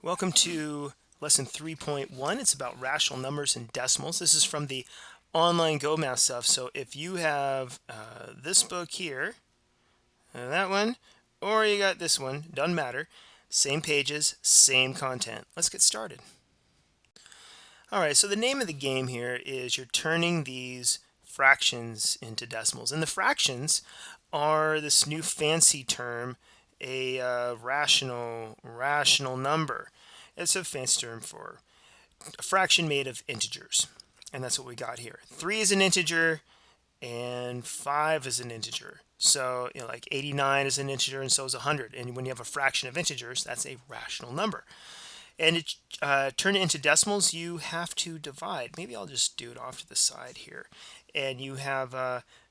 Welcome to lesson 3.1. It's about rational numbers and decimals. This is from the online Go Math stuff. So if you have this book here, that one, or you got this one, doesn't matter. Same pages, same content. Let's get started. All right, so the name of the game here is you're turning these fractions into decimals. And the fractions are this new fancy term, a rational number. It's a fancy term for a fraction made of integers. And that's what we got here. 3 is an integer and 5 is an integer. So, like 89 is an integer and so is 100. And when you have a fraction of integers, that's a rational number. And to turn it into decimals, you have to divide. Maybe I'll just do it off to the side here. And you have,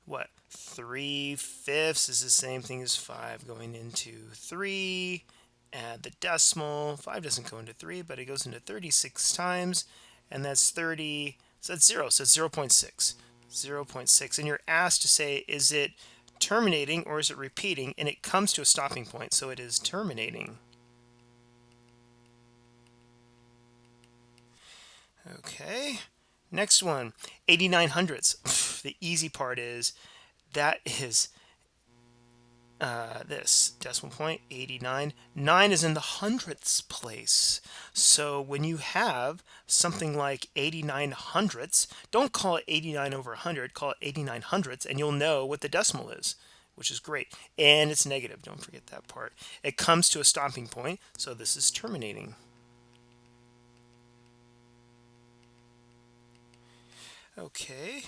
3/5 is the same thing as 5 going into 3. Add the decimal. 5 doesn't go into 3, but it goes into 36 times. And that's 30. So that's 0. So it's 0.6. 0.6. And you're asked to say, is it terminating or is it repeating? And it comes to a stopping point. So it is terminating. Okay, next one, 89 hundredths. The easy part is that is this decimal point, 89. 9 is in the hundredths place. So when you have something like 89 hundredths, don't call it 89 over 100, call it 89 hundredths, and you'll know what the decimal is, which is great. And it's negative, don't forget that part. It comes to a stopping point, so this is terminating. Okay,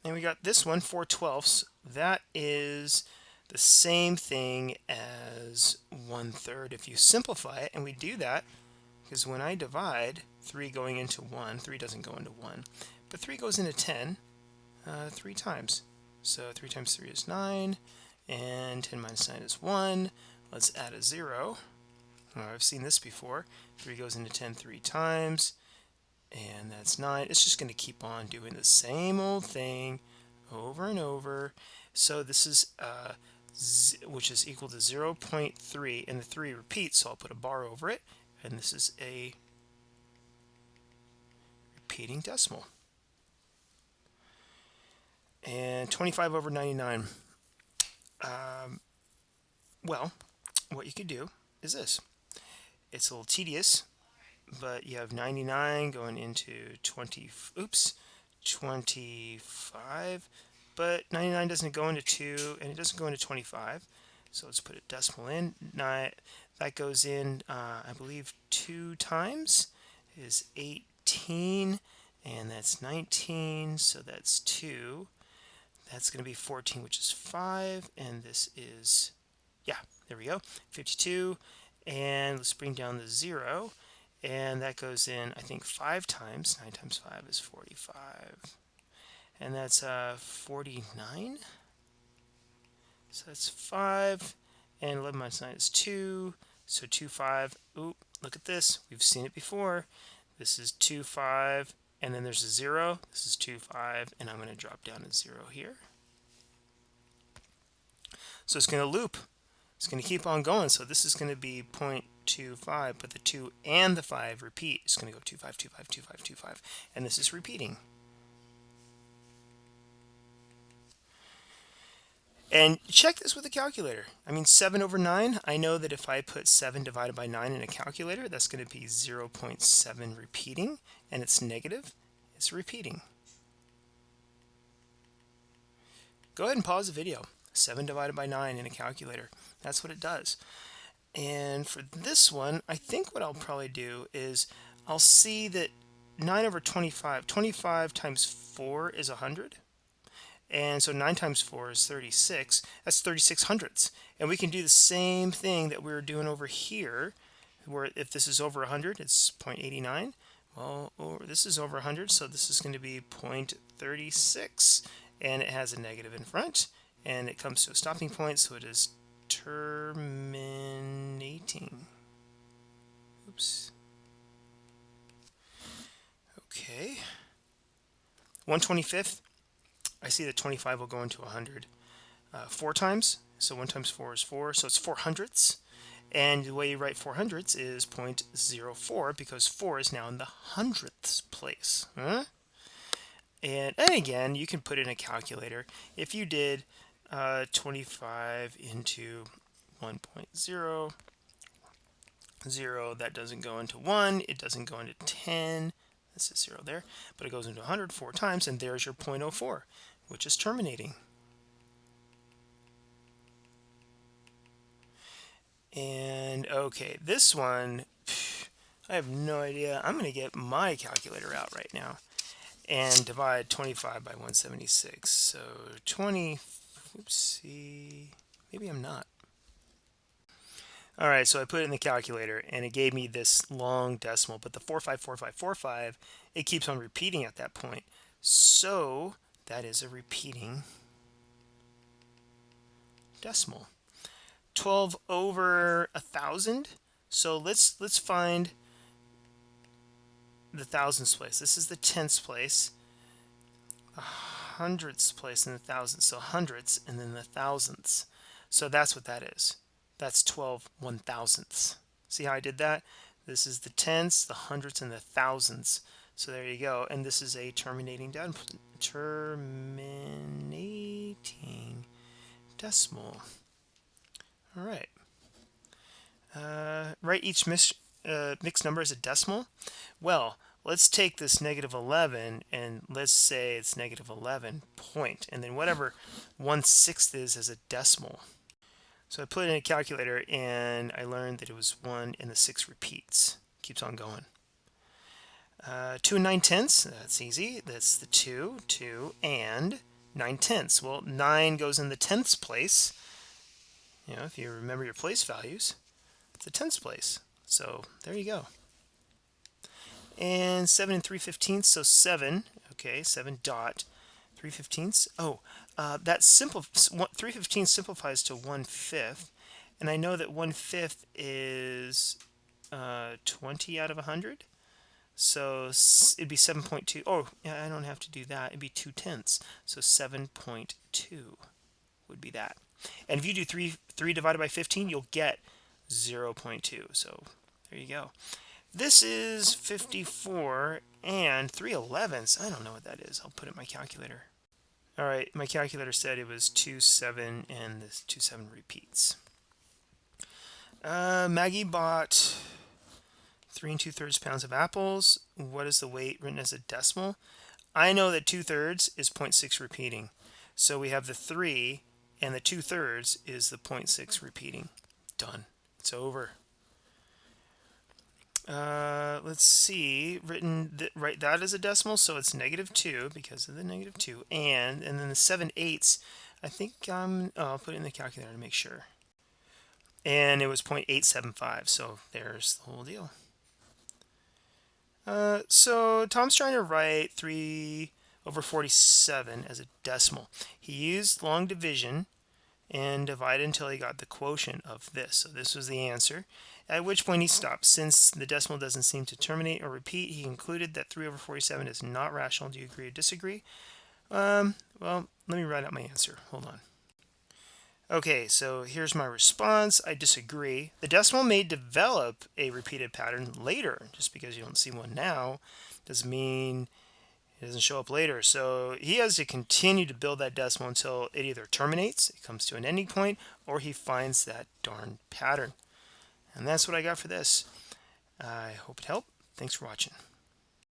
and we got this one, 4/12. That is the same thing as 1/3. If you simplify it, and we do that because when I divide 3 going into 1, 3 doesn't go into 1, but 3 goes into 10 3 times. So 3 times 3 is 9, and 10 minus 9 is 1. Let's add a 0. I've seen this before. 3 goes into 10 3 times. And that's 9. It's just going to keep on doing the same old thing over and over. So this is which is equal to 0.3, and the 3 repeats, so I'll put a bar over it, and this is a repeating decimal. And 25 over 99. Well, what you could do is this. It's a little tedious, but you have 99 going into 25, but 99 doesn't go into 2 and it doesn't go into 25, so let's put a decimal in. That goes in I believe 2 times is 18, and that's 19, so that's 2. That's going to be 14, which is 5, and this is, yeah, there we go, 52. And let's bring down the 0, and that goes in, I think, 5 times. 9 times 5 is 45, and that's 49. So that's 5, and 11 minus 9 is 2. So 2, 5. Oop, look at this. We've seen it before. This is 2, 5, and then there's a 0. This is 2, 5, and I'm going to drop down a 0 here. So it's going to loop. It's going to keep on going. So this is going to be 0.25, but the 2 and the 5 repeat. It's going to go 25, 25, 25, 25, and this is repeating. And check this with a calculator. I mean, 7 over 9, I know that if I put 7 divided by 9 in a calculator, that's going to be 0.7 repeating, and it's negative. It's repeating. Go ahead and pause the video. 7 divided by 9 in a calculator. That's what it does. And for this one, I think what I'll probably do is I'll see that 9 over 25, 25 times 4 is 100. And so 9 times 4 is 36. That's 36 hundredths. And we can do the same thing that we were doing over here, where if this is over 100, it's 0.89. Well, this is over 100, so this is going to be 0.36. And it has a negative in front. And it comes to a stopping point, so it is terminating. Oops. Okay. 1/25. I see that 25 will go into 100 4 times. So 1 times 4 is 4, so it's 4 hundredths. And the way you write 400ths is 0.04 because 4 is now in the hundredths place. Huh? And again, you can put in a calculator. If you did 25 into 1.00, that doesn't go into 1, it doesn't go into 10, this is 0 there, but it goes into 100 4 times, and there's your 0.04, which is terminating. And okay, this one, I have no idea. I'm going to get my calculator out right now and divide 25 by 176. So 20, oopsie, maybe I'm not. All right, so I put it in the calculator and it gave me this long decimal, but the 454545, it keeps on repeating at that point. So that is a repeating decimal. 12 over 1,000. So let's find the thousandths place. This is the tenths place, the hundredths place, and the thousandths. So hundredths and then the thousandths. So that's what that is. That's 12 1,000ths. See how I did that? This is the tenths, the hundredths, and the thousandths. So there you go. And this is a terminating decimal. All right. Write each mixed number as a decimal. Well, let's take this -11 and let's say it's -11 point, and then whatever 1/6 is as a decimal. So I put it in a calculator and I learned that it was 1 and the 6 repeats. Keeps on going. 2 and 9/10, that's easy. That's the 2 and 9/10. Well, 9 goes in the tenths place. You know, if you remember your place values, it's a tenths place. So there you go. And 7 and 3/15, so 7. Okay, 7 dot 3/15. Oh, that 3/15 simplifies to 1/5, and I know that 1/5 is 20 out of 100. So it'd be 7.2. Oh, yeah, I don't have to do that. It'd be 2/10. So 7.2 would be that. And if you do 3 divided by 15, you'll get 0.2. So there you go. This is 54 and 3/11ths. I don't know what that is. I'll put it in my calculator. All right, my calculator said it was 2/7 and this 2/7 repeats. Maggie bought 3 2/3 pounds of apples. What is the weight written as a decimal? I know that 2/3 is 0.6 repeating. So we have the 3 and the 2/3 is the 0.6 repeating. Done. It's over. Let's see, write that as a decimal, so it's -2 because of the -2, and then the 7/8, I think I'll put it in the calculator to make sure, and it was 0.875, so there's the whole deal. So Tom's trying to write 3/47 as a decimal. He used long division and divided until he got the quotient of this. So this was the answer, at which point he stopped. Since the decimal doesn't seem to terminate or repeat, he concluded that 3/47 is not rational. Do you agree or disagree? Well, let me write out my answer. Hold on. Okay, so here's my response. I disagree. The decimal may develop a repeated pattern later. Just because you don't see one now doesn't mean it doesn't show up later. So he has to continue to build that decimal until it either terminates, it comes to an ending point, or he finds that darn pattern. And that's what I got for this. I hope it helped. Thanks for watching.